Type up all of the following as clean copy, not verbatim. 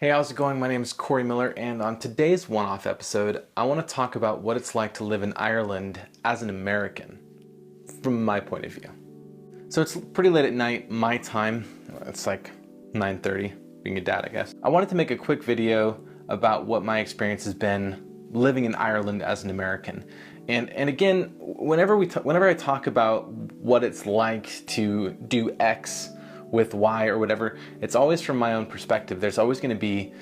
Hey, how's it going? My name is Cory Miller, and on today's one-off episode, I want to talk about what it's like to live in Ireland as an American, from my point of view. So it's pretty late at night, my time. It's like 9:30, being a dad, I guess. I wanted to make a quick video about what my experience has been living in Ireland as an American. And again, whenever I talk about what it's like to do X with Y or whatever, it's always from my own perspective. There's always going to be,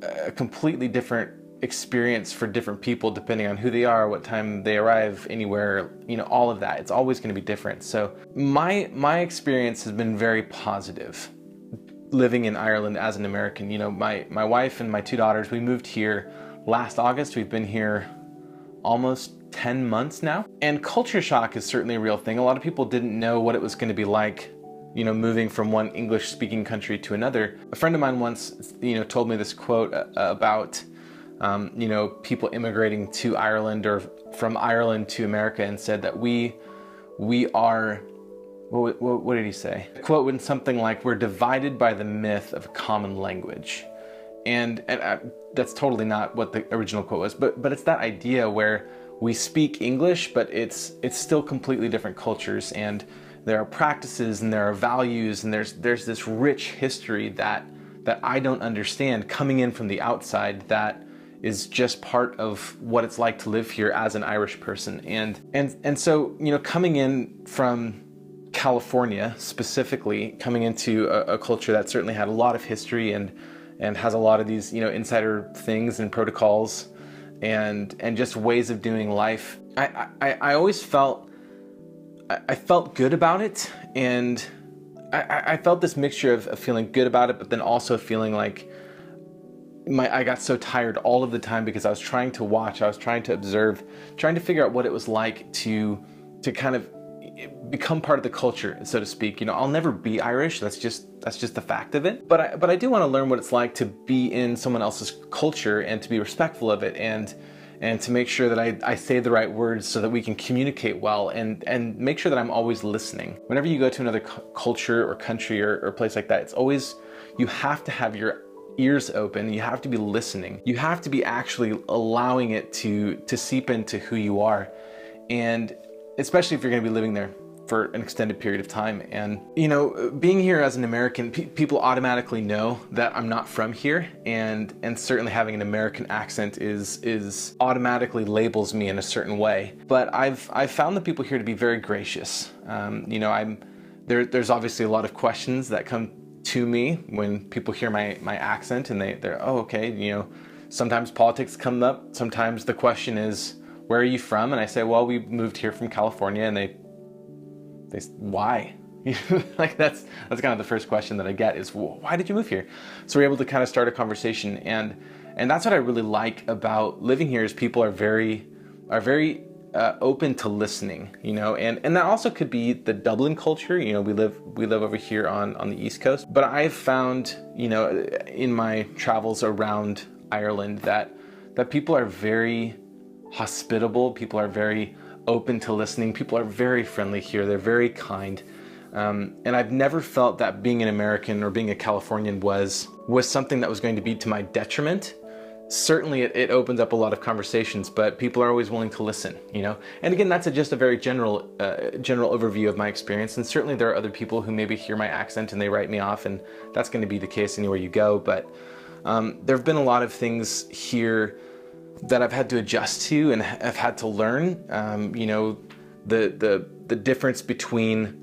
a completely different experience for different people depending on who they are, what time they arrive, anywhere, all of that. It's always going to be different. So my experience has been very positive living in Ireland as an American. My wife and my two daughters, we moved here last August. We've been here almost 10 months now. And culture shock is certainly a real thing. A lot of people didn't know what it was going to be like moving from one English-speaking country to another. A friend of mine once, told me this quote about, people immigrating to Ireland or from Ireland to America, and said that we are, what did he say? The quote went something like, "We're divided by the myth of a common language." And that's totally not what the original quote was, but it's that idea where we speak English, but it's still completely different cultures, and there are practices and there are values, and there's this rich history that I don't understand coming in from the outside, that is just part of what it's like to live here as an Irish person. And so, coming in from California specifically, coming into a culture that certainly had a lot of history and has a lot of these, insider things and protocols and just ways of doing life, I always felt good about it, and I felt this mixture of feeling good about it, but then also feeling like I got so tired all of the time because I was trying to watch, I was trying to observe, trying to figure out what it was like to kind of become part of the culture, so to speak. I'll never be Irish. That's just the fact of it. But I do want to learn what it's like to be in someone else's culture and to be respectful of it, and to make sure that I say the right words so that we can communicate well, and make sure that I'm always listening. Whenever you go to another culture or country or place like that, it's always, you have to have your ears open. You have to be listening. You have to be actually allowing it to seep into who you are, and especially if you're going to be living there for an extended period of time. And being here as an American, people automatically know that I'm not from here, and certainly having an American accent is automatically labels me in a certain way. But I've found the people here to be very gracious. There's obviously a lot of questions that come to me when people hear my accent, and they're oh, okay. Sometimes politics come up. Sometimes the question is, where are you from? And I say, well, we moved here from California. And they why? Like that's kind of the first question that I get is, well, why did you move here? So we're able to kind of start a conversation, and that's what I really like about living here, is people are very open to listening, and that also could be the Dublin culture. We live over here on the East Coast, but I've found, in my travels around Ireland that people are very hospitable. People are very open to listening. People are very friendly here. They're very kind. And I've never felt that being an American or being a Californian was something that was going to be to my detriment. Certainly it opens up a lot of conversations, but people are always willing to listen, And again, that's just a very general overview of my experience. And certainly there are other people who maybe hear my accent and they write me off, and that's going to be the case anywhere you go. But there have been a lot of things here that I've had to adjust to and have had to learn. The difference between,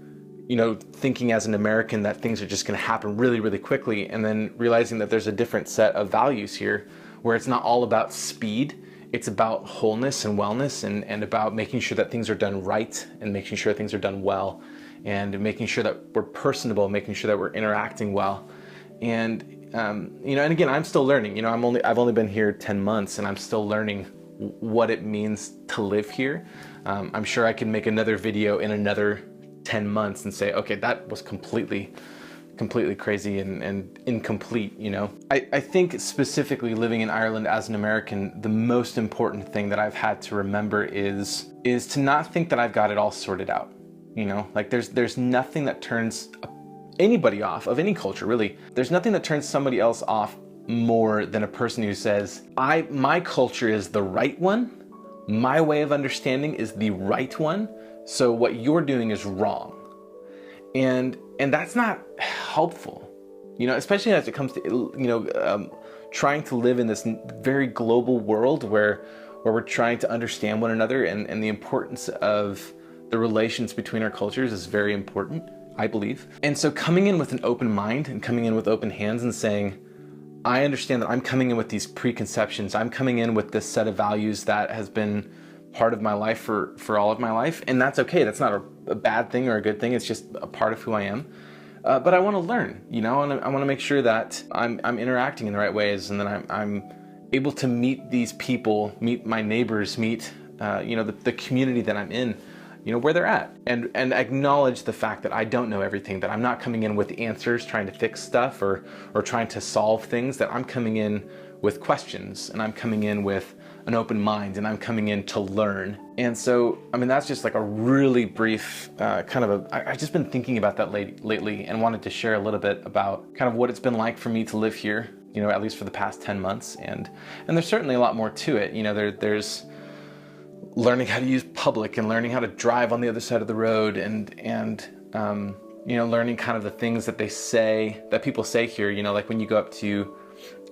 thinking as an American that things are just going to happen really, really quickly, and then realizing that there's a different set of values here where it's not all about speed. It's about wholeness and wellness, and about making sure that things are done right, and making sure things are done well, and making sure that we're personable, making sure that we're interacting well. And and again, I'm still learning. I've only been here 10 months, and I'm still learning what it means to live here. I'm sure I can make another video in another 10 months and say, okay, that was completely crazy and incomplete. I think specifically living in Ireland as an American, the most important thing that I've had to remember is to not think that I've got it all sorted out. Like there's nothing that turns anybody off, of any culture really. There's nothing that turns somebody else off more than a person who says, my culture is the right one, my way of understanding is the right one, so what you're doing is wrong. And that's not helpful, especially as it comes to, trying to live in this very global world where we're trying to understand one another, and the importance of the relations between our cultures is very important, I believe. And so coming in with an open mind and coming in with open hands and saying, I understand that I'm coming in with these preconceptions, I'm coming in with this set of values that has been part of my life for all of my life, and that's okay. That's not a bad thing or a good thing. It's just a part of who I am. But I want to learn, I want to make sure that I'm interacting in the right ways, and that I'm able to meet these people, meet my neighbors, meet the community that I'm in, where they're at, and acknowledge the fact that I don't know everything, that I'm not coming in with answers, trying to fix stuff or trying to solve things, that I'm coming in with questions, and I'm coming in with an open mind, and I'm coming in to learn. And so, that's just like a really brief I've just been thinking about that lately, and wanted to share a little bit about kind of what it's been like for me to live here, at least for the past 10 months. And there's certainly a lot more to it. There's learning how to use public, and learning how to drive on the other side of the road, and learning kind of the things that people say here, like when you go up to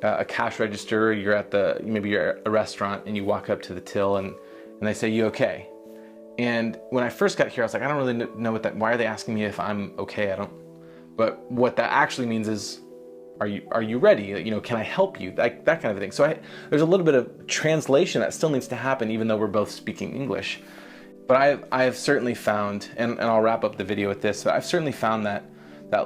a cash register, or maybe you're at a restaurant and you walk up to the till and they say, "You okay?" And when I first got here, I was like, I don't really know why are they asking me if I'm okay? But what that actually means is, are you ready? Can I help you? That kind of thing. So there's a little bit of translation that still needs to happen, even though we're both speaking English. But I've certainly found, and I'll wrap up the video with this, but I've certainly found that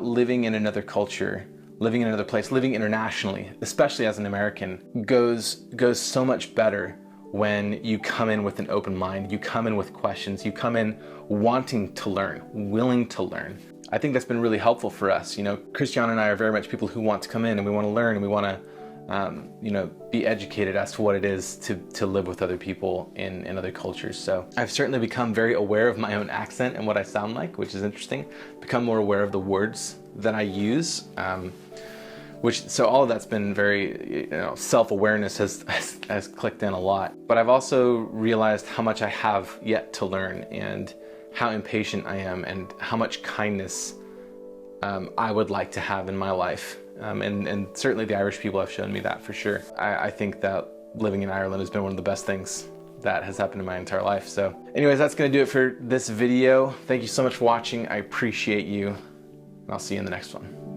living in another culture, living in another place, living internationally, especially as an American, goes so much better when you come in with an open mind, you come in with questions, you come in wanting to learn, willing to learn. I think that's been really helpful for us. Christian and I are very much people who want to come in, and we want to learn, and we want to be educated as to what it is to live with other people in other cultures. So I've certainly become very aware of my own accent and what I sound like, which is interesting. Become more aware of the words that I use. So all of that's been very, self-awareness has clicked in a lot. But I've also realized how much I have yet to learn, and how impatient I am, and how much kindness I would like to have in my life. And certainly the Irish people have shown me that, for sure. I think that living in Ireland has been one of the best things that has happened in my entire life. So anyways, that's gonna do it for this video. Thank you so much for watching. I appreciate you, and I'll see you in the next one.